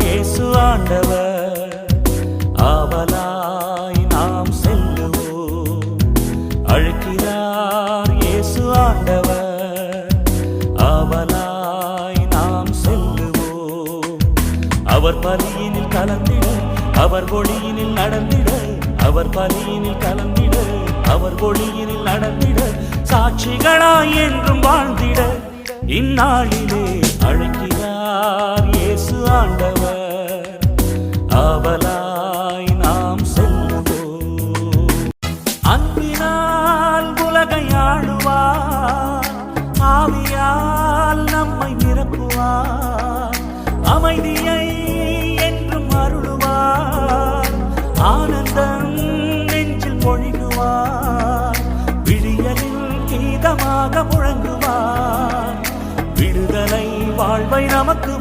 இயேசு ஆண்டவர் ஆவலாய் நாம் செல்லுவோம். அழைக்கிறார் இயேசு ஆண்டவர் ஆவலாய் நாம் செல்லுவோம். அவர் பலியினில் கலந்திட, அவர் ஒளியினில் நடந்திட, அவர் பலியினில் கலந்திட, அவர் ஒளியினில் நடந்திட, சாட்சிகளாய் என்றும் வாழ்ந்திட இந்நாளிலே அழைக்கிறார் இயேசு ஆண்டவர் ஆவலாய் நாம் செல்லுவோம். அன்பினால் உலகை ஆளுவார், ஆவியால் நம்மை நிரப்புவார், அமைதியை என்றும் அருளுவார், ஆனந்தம் நெஞ்சில் பொழிகுவார், விழியலில் கீதமாக முழங்குவார், விடுதலை வாழ்வை நமக்கு